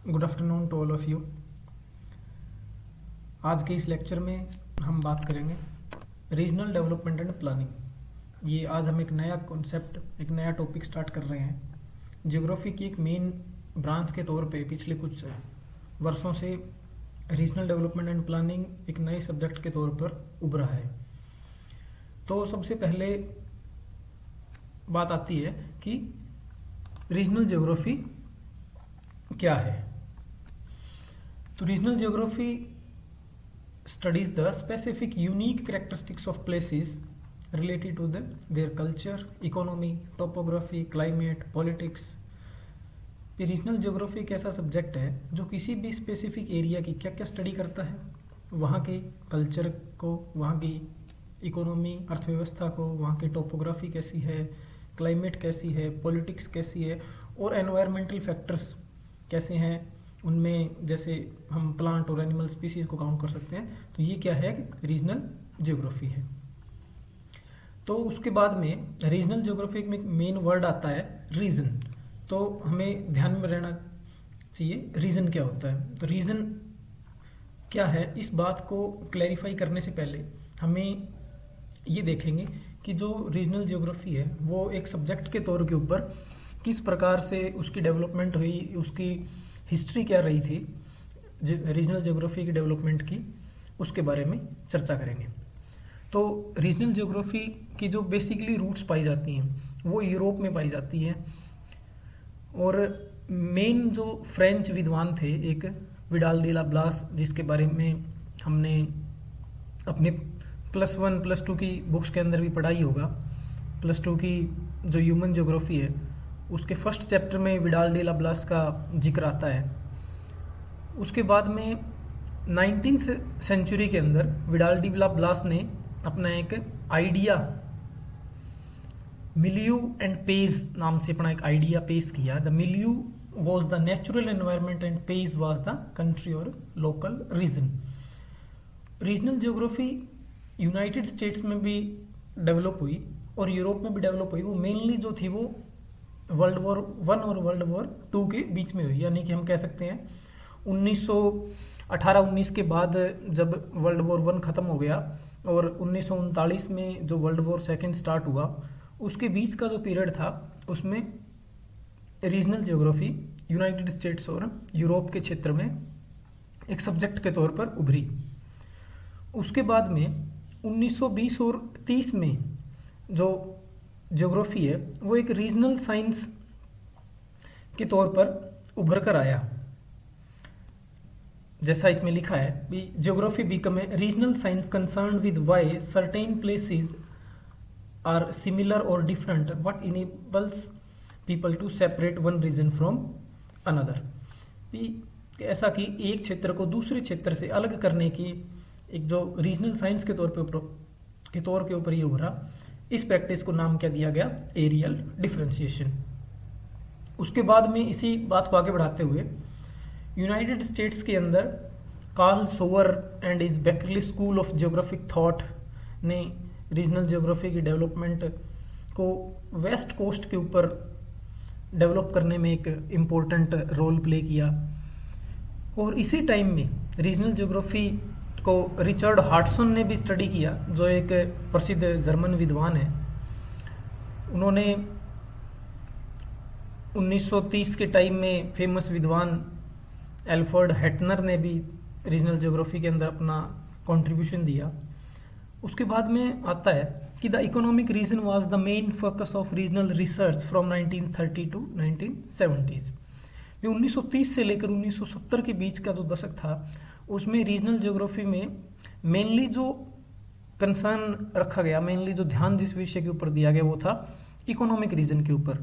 Good afternoon to all of you. आज के इस लेक्चर में हम बात करेंगे रीजनल डेवलपमेंट एंड प्लानिंग। ये आज हम एक नया कॉन्सेप्ट, एक नया टॉपिक स्टार्ट कर रहे हैं। ज्योग्राफी की एक मेन ब्रांच के तौर पे पिछले कुछ वर्षों से रीजनल डेवलपमेंट एंड प्लानिंग एक नए सब्जेक्ट के तौर पर उभरा है। तो सबसे पहले बात आती है कि रीजनल ज्योग्राफी क्या है। तो regional geography studies the specific unique characteristics of places related to their culture, economy, topography, climate, politics। ये रीजनल ज्योग्राफी एक ऐसा सब्जेक्ट है जो किसी भी स्पेसिफिक एरिया की क्या क्या स्टडी करता है, वहाँ के कल्चर को, वहाँ की इकोनॉमी अर्थव्यवस्था को, वहाँ की टोपोग्राफी कैसी है, क्लाइमेट कैसी है, पॉलिटिक्स कैसी है और एनवायरमेंटल फैक्टर्स कैसे हैं उनमें, जैसे हम प्लांट और एनिमल स्पीसीज को काउंट कर सकते हैं। तो ये क्या है, रीजनल ज्योग्राफी है। तो उसके बाद में रीजनल ज्योग्राफी में मेन वर्ड आता है रीजन। तो हमें ध्यान में रहना चाहिए रीजन क्या होता है। तो रीजन क्या है, इस बात को क्लैरिफाई करने से पहले हमें ये देखेंगे कि जो रीजनल ज्योग्राफी है वो एक सब्जेक्ट के तौर के ऊपर किस प्रकार से उसकी डेवलपमेंट हुई, उसकी हिस्ट्री क्या रही थी रीजनल ज्योग्राफी की डेवलपमेंट की, उसके बारे में चर्चा करेंगे। तो रीजनल ज्योग्राफी की जो बेसिकली रूट्स पाई जाती हैं वो यूरोप में पाई जाती हैं। और मेन जो फ्रेंच विद्वान थे, एक विडाल डी ला ब्लास, जिसके बारे में हमने अपने +1 +2 की बुक्स के अंदर भी पढ़ाई होगा। +2 की जो ह्यूमन ज्योग्राफी है उसके फर्स्ट चैप्टर में विडाल डी ला ब्लास का जिक्र आता है। उसके बाद में 19th सेंचुरी के अंदर विडाल डी ला ब्लास ने अपना एक आइडिया मिलियू एंड पेज नाम से अपना एक आइडिया पेश किया। The milieu was the natural environment and pays was the country और local region. Regional geography United States में भी डेवलप हुई और यूरोप में भी डेवलप हुई। वो मेनली जो थी वो वर्ल्ड वॉर 1 और वर्ल्ड वॉर 2 के बीच में हुई, यानी कि हम कह सकते हैं 1918-19 के बाद जब वर्ल्ड वॉर 1 ख़त्म हो गया और 1939 में जो वर्ल्ड वॉर 2 स्टार्ट हुआ, उसके बीच का जो पीरियड था उसमें रीजनल ज्योग्राफी यूनाइटेड स्टेट्स और यूरोप के क्षेत्र में एक सब्जेक्ट के तौर पर उभरी। उसके बाद में 1920 और 30 में जो ज्योग्राफी है वो एक रीजनल साइंस के तौर पर उभर कर आया। जैसा इसमें लिखा है, geography become a regional science concern with why certain places are similar और different, what enables people to separate one region from another. ऐसा कि एक क्षेत्र को दूसरे क्षेत्र से अलग करने की एक जो रीजनल साइंस के तौर के ऊपर ये उभरा, इस प्रैक्टिस को नाम क्या दिया गया, एरियल डिफरेंशिएशन। उसके बाद में इसी बात को आगे बढ़ाते हुए यूनाइटेड स्टेट्स के अंदर Carl Sauer and his Berkeley school of geographic thought ने रीजनल ज्योग्राफी की डेवलपमेंट को वेस्ट कोस्ट के ऊपर डेवलप करने में एक इम्पोर्टेंट रोल प्ले किया। और इसी टाइम में रीजनल ज्योग्राफी को रिचर्ड हार्टसन ने भी स्टडी किया, जो एक प्रसिद्ध जर्मन विद्वान है। उन्होंने 1930 के टाइम में फेमस विद्वान एल्फ्रेड हेटनर ने भी रीजनल ज्योग्राफी के अंदर अपना कंट्रीब्यूशन दिया। उसके बाद में आता है कि the economic region was the main focus of regional research from 1930 to 1970s। 1930 से लेकर 1970 के बीच का जो दशक था उसमें रीजनल ज्योग्राफी में मेनली जो कंसर्न रखा गया, मेनली जो ध्यान जिस विषय के ऊपर दिया गया वो था इकोनॉमिक रीजन के ऊपर।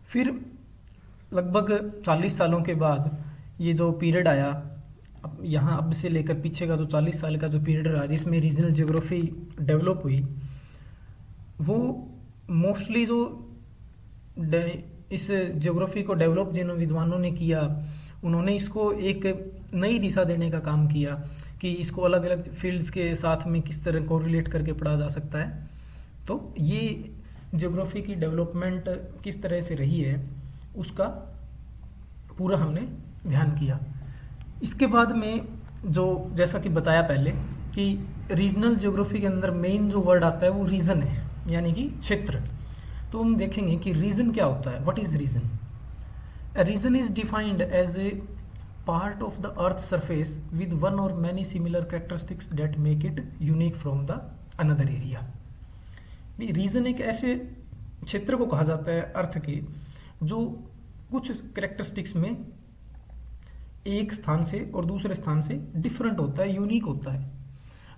फिर लगभग 40 सालों के बाद ये जो पीरियड आया, अब से लेकर पीछे का जो 40 साल का जो पीरियड रहा जिसमें रीजनल ज्योग्राफी डेवलप हुई, वो मोस्टली जो इस ज्योग्राफी को डेवलप जिन विद्वानों ने किया, उन्होंने इसको एक नई दिशा देने का काम किया कि इसको अलग अलग फील्ड्स के साथ में किस तरह कोरिलेट करके पढ़ा जा सकता है। तो ये ज्योग्राफी की डेवलपमेंट किस तरह से रही है उसका पूरा हमने ध्यान किया। इसके बाद में जो जैसा कि बताया पहले कि रीजनल ज्योग्राफी के अंदर मेन जो वर्ड आता है वो रीजन है, यानी कि क्षेत्र। तो हम देखेंगे कि रीजन क्या होता है। What is region? A region is defined as a part of the Earth's surface with one or many similar characteristics that make it unique from the another area. Region एक ऐसे क्षेत्र को कहा जाता है अर्थ के जो कुछ कैरेक्टरिस्टिक्स में एक स्थान से और दूसरे स्थान से डिफरेंट होता है, यूनिक होता है।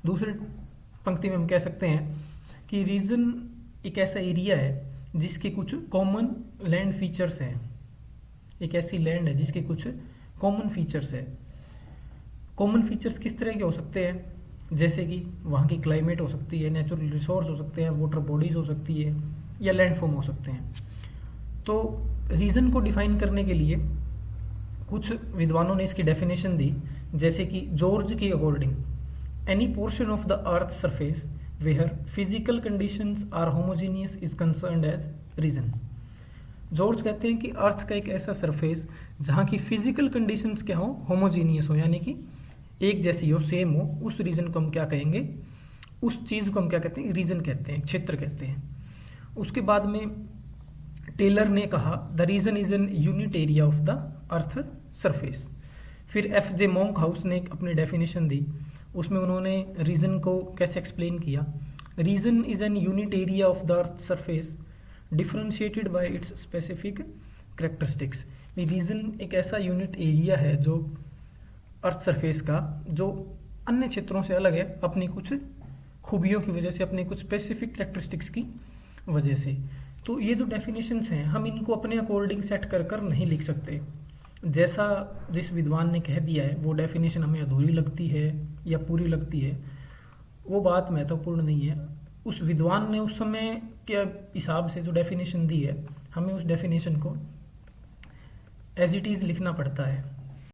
दूसरे पंक्ति में हम कह सकते हैं कि रीजन एक ऐसा एरिया है जिसके कुछ कॉमन लैंड फीचर्स हैं। एक ऐसी लैंड है जिसके कुछ कॉमन फीचर्स है। कॉमन फीचर्स किस तरह के हो सकते हैं? जैसे कि वहाँ की क्लाइमेट हो सकती है, नेचुरल रिसोर्स हो सकते हैं, वाटर बॉडीज हो सकती है, या लैंडफॉर्म हो सकते हैं। तो रीजन को डिफाइन करने के लिए कुछ विद्वानों ने इसकी डेफिनेशन दी, जैसे कि जॉर्ज के according any portion of the earth surface where physical conditions are homogeneous is concerned as region. George कहते हैं कि अर्थ का एक ऐसा सरफेस जहाँ की फिजिकल कंडीशंस क्या हो, होमोजीनियस हो, यानी कि एक जैसी हो, सेम हो, उस रीजन को हम क्या कहेंगे, उस चीज़ को हम क्या कहते हैं, रीजन कहते हैं, क्षेत्र कहते हैं। उसके बाद में टेलर ने कहा the region is an unit area of the earth surface. फिर F.J. मॉन्कहाउस ने एक अपनी डेफिनेशन दी, उसमें उन्होंने रीजन को कैसे एक्सप्लेन किया। Region is an unit area of the earth surface differentiated by its specific characteristics. Region एक ऐसा यूनिट एरिया है जो अर्थ सरफेस का, जो अन्य क्षेत्रों से अलग है अपनी कुछ खूबियों की वजह से, अपने कुछ स्पेसिफिक कैरेक्टरिस्टिक्स की वजह से। तो ये जो डेफिनेशंस हैं हम इनको अपने अकॉर्डिंग सेट कर कर नहीं लिख सकते। जैसा जिस विद्वान ने कह दिया है वो डेफिनेशन हमें अधूरी लगती है या पूरी लगती है, वो बात महत्वपूर्ण नहीं है। उस विद्वान ने उस समय के हिसाब से जो डेफिनेशन दी है, हमें उस डेफिनेशन को एज इट इज़ लिखना पड़ता है।